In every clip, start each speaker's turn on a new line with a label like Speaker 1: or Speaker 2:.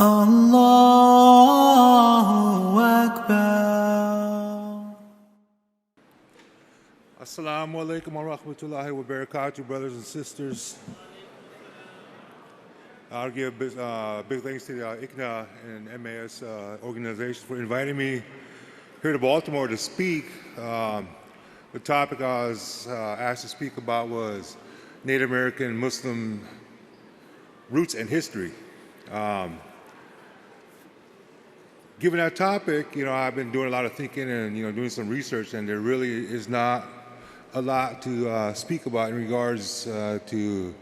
Speaker 1: Allahu Akbar.
Speaker 2: Assalamu alaikum wa rahmatullahi wa barakatuh, brothers and sisters. I'll give big thanks to the ICNA and MAS organization for inviting me here to Baltimore to speak. The topic I was asked to speak about was Native American Muslim roots and history. Given that topic, I've been doing a lot of thinking and doing some research, and there really is not a lot to speak about in regards to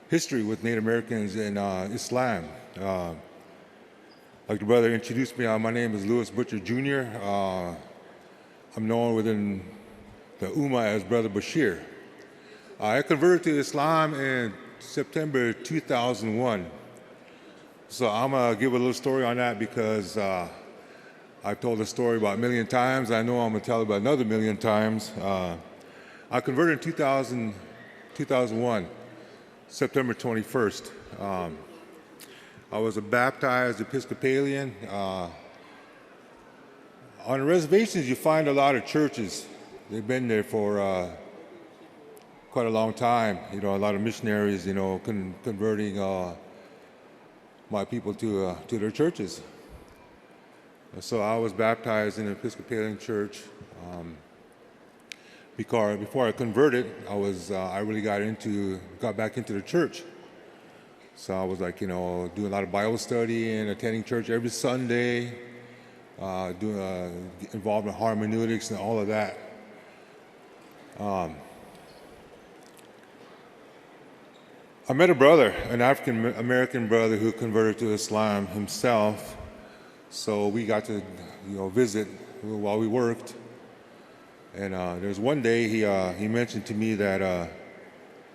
Speaker 2: history with Native Americans and Islam. Like the brother introduced me, my name is Lewis Butcher Jr. I'm known within the Ummah as Brother Bashir. I converted to Islam in September 2001. So I'm gonna give a little story on that because I've told the story about a million times. I know I'm gonna tell it about another million times. I converted in 2001. September 21st. I was a baptized Episcopalian. On the reservations, you find a lot of churches. They've been there for quite a long time. A lot of missionaries, converting my people to their churches. So I was baptized in an Episcopalian church. Because before I converted, I really got back into the church. So I was doing a lot of Bible study and attending church every Sunday, involved in hermeneutics and all of that. I met a brother, an African American brother who converted to Islam himself. So we got to, visit while we worked. And there was one day he mentioned to me that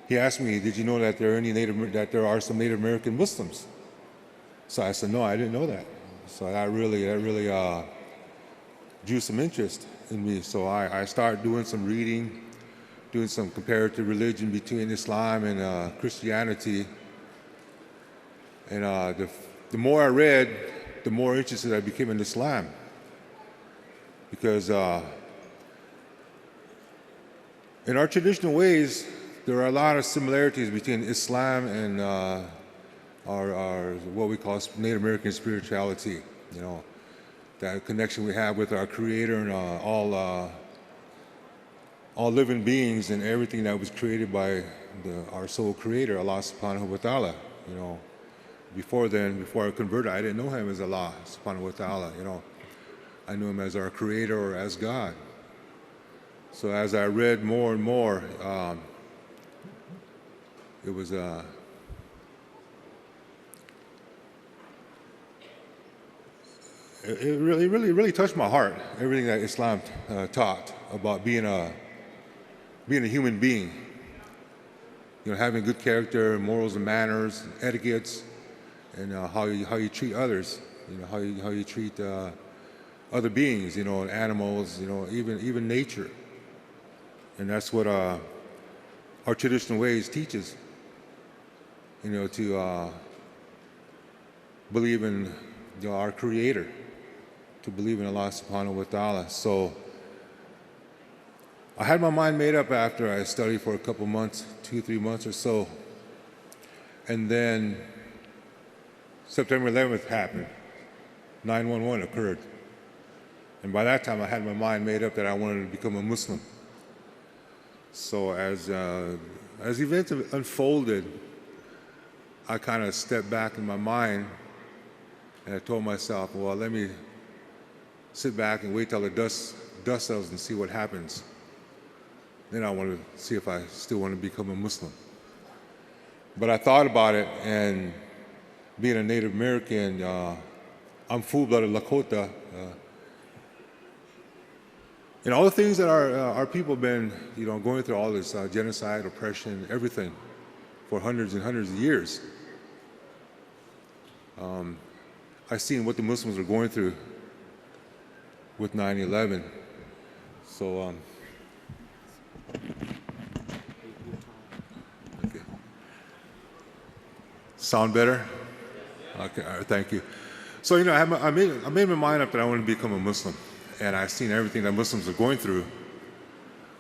Speaker 2: he asked me, "Did you know that there are some Native American Muslims?" So I said, "No, I didn't know that." So that really drew some interest in me. So I started doing some reading, doing some comparative religion between Islam and Christianity. And the more I read, the more interested I became in Islam, because in our traditional ways, there are a lot of similarities between Islam and our what we call Native American spirituality. That connection we have with our Creator and all living beings and everything that was created by our sole Creator, Allah Subhanahu wa Taala. Before I converted, I didn't know Him as Allah Subhanahu wa Taala. I knew Him as our Creator or as God. So as I read more and more, it was it really touched my heart. Everything that Islam taught about being a human being, having good character, morals and manners, etiquettes, and how you treat others. How you treat other beings. Animals. Even nature. And that's what our traditional ways teaches, to believe in our Creator, to believe in Allah Subhanahu wa Ta'ala. So I had my mind made up after I studied for a couple months, 2-3 months or so. And then September 11th happened. 9/11 occurred. And by that time I had my mind made up that I wanted to become a Muslim. So as events unfolded, I kind of stepped back in my mind, and I told myself, well, let me sit back and wait till the dust settles and see what happens. Then I want to see if I still want to become a Muslim. But I thought about it, and being a Native American, I'm full-blooded Lakota. And all the things that our people have been, going through, all this genocide, oppression, everything, for hundreds and hundreds of years. I've seen what the Muslims are going through with 9/11. So, okay. Sound better? Okay, all right, thank you. So, you know, I made my mind up that I want to become a Muslim. And I've seen everything that Muslims are going through.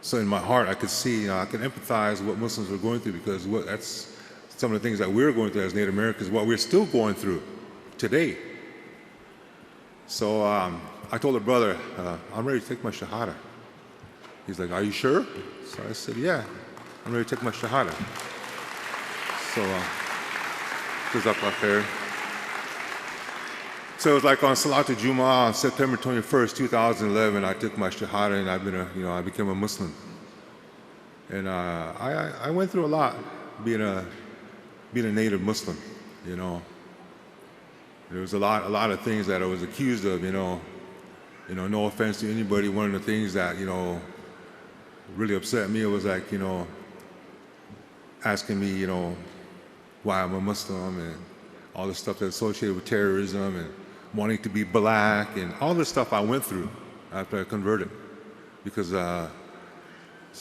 Speaker 2: So in my heart, I could see, you know, I could empathize with what Muslims are going through, because that's some of the things that we're going through as Native Americans, what we're still going through today. So I told a brother, I'm ready to take my Shahada. He's like, are you sure? So I said, yeah, I'm ready to take my Shahada. So, Jazakallah. So it was like on Salatul Jummah on September 21st, 2011, I took my Shahada and I became a Muslim. And I went through a lot being a native Muslim, you know. There was a lot of things that I was accused of, you know, no offense to anybody. One of the things that, you know, really upset me was like, you know, asking me, you know, why I'm a Muslim and all the stuff that's associated with terrorism and wanting to be black and all the stuff I went through after I converted, because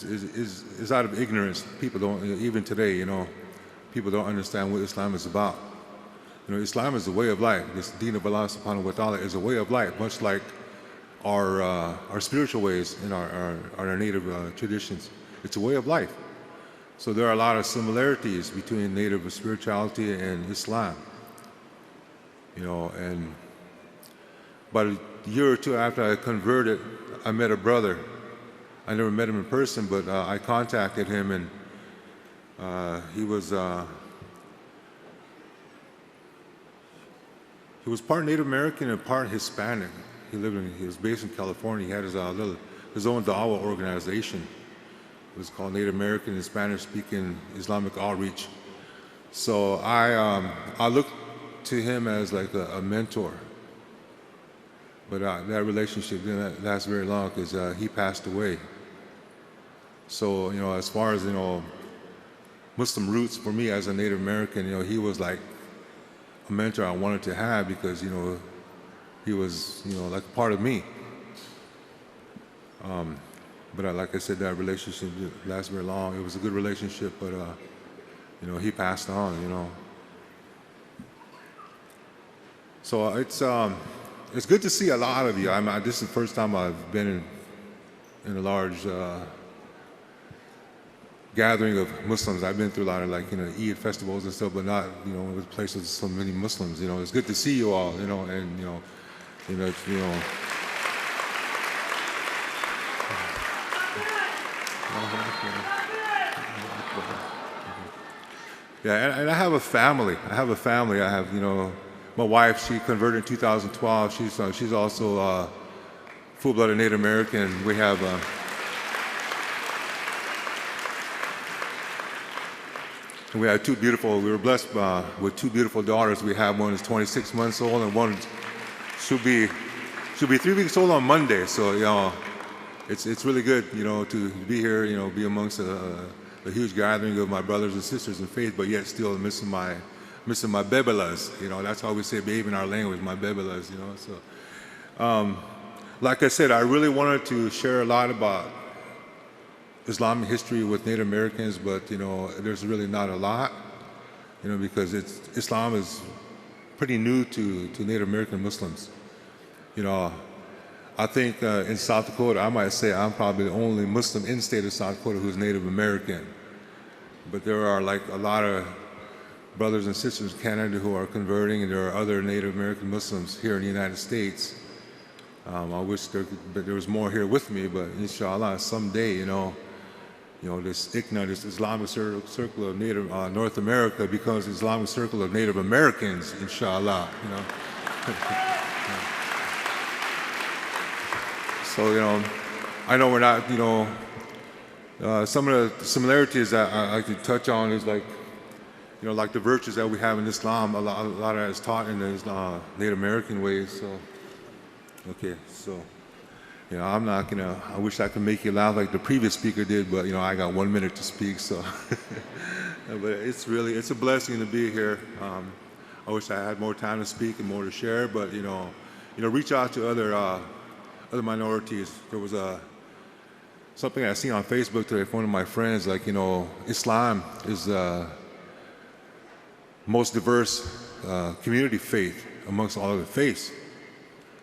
Speaker 2: it's out of ignorance. People don't, even today, you know, people don't understand what Islam is about. You know, Islam is a way of life. This Deen of Allah subhanahu wa ta'ala is a way of life, much like our spiritual ways in our native traditions. It's a way of life. So there are a lot of similarities between native spirituality and Islam. You know, and about a year or two after I converted, I met a brother. I never met him in person, but I contacted him, and he was part Native American and part Hispanic. He was based in California. He had his own da'wah organization. It was called Native American and Spanish-speaking Islamic Outreach. So I looked to him as like a mentor. But that relationship didn't last very long, because he passed away. So, you know, as far as, you know, Muslim roots for me as a Native American, you know, he was like a mentor I wanted to have, because, you know, he was, you know, like a part of me. But like I said, that relationship didn't last very long. It was a good relationship, but, you know, he passed on, you know. So it's good to see a lot of you. This is the first time I've been in a large gathering of Muslims. I've been through a lot of, like, you know, Eid festivals and stuff, but not, you know, with places with so many Muslims. You know, it's good to see you all. You know, and you know. Yeah, and I have a family. I have, you know, my wife. She converted in 2012. She's also full-blooded Native American. We have. We had we were blessed with two beautiful daughters. We have one is 26 months old, and one she'll be 3 weeks old on Monday. So, you know, it's really good, you know, to be here, you know, be amongst a huge gathering of my brothers and sisters in faith, but yet still missing my bebelas. You know, that's how we say baby in our language, my bebelas. You know, so like I said, I really wanted to share a lot about Islamic history with Native Americans, but, you know, there's really not a lot, you know, because Islam is pretty new to Native American Muslims. You know, I think in South Dakota, I might say I'm probably the only Muslim in the state of South Dakota who's Native American. But there are like a lot of brothers and sisters in Canada who are converting, and there are other Native American Muslims here in the United States. I wish there was more here with me, but inshallah, someday, you know, this ICNA, this Islamic Circle of Native North America, becomes the Islamic Circle of Native Americans, inshallah, you know. So, you know, I know we're not, you know, some of the similarities that I like to touch on is like, you know, like the virtues that we have in Islam, a lot of that is taught in the Native American ways, so, okay, so. You know, I'm not gonna, I wish I could make you laugh like the previous speaker did, but, you know, I got 1 minute to speak, so. But it's a blessing to be here. I wish I had more time to speak and more to share, but, you know, reach out to other minorities. There was something I seen on Facebook today from one of my friends, like, you know, Islam is the most diverse community faith amongst all of the faiths.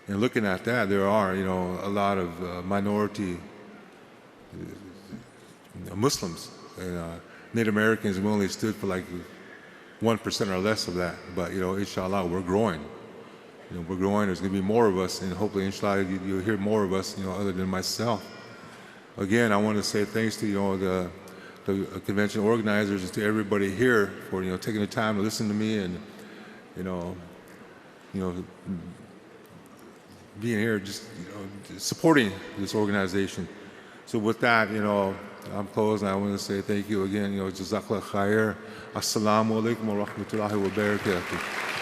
Speaker 2: And looking at that, there are, you know, a lot of minority Muslims. And, Native Americans, we only stood for like 1% or less of that. But, you know, inshallah, we're growing. You know, we're growing. There's going to be more of us, and hopefully, inshallah, you'll hear more of us, you know, other than myself. Again, I want to say thanks to, you know, the convention organizers and to everybody here for, you know, taking the time to listen to me and, you know, being here, just, you know, supporting this organization. So with that, you know, I'm closed, and I want to say thank you again. You know, Jazakallah khair. Assalamu alaikum wa rahmatullahi wa barakatuh.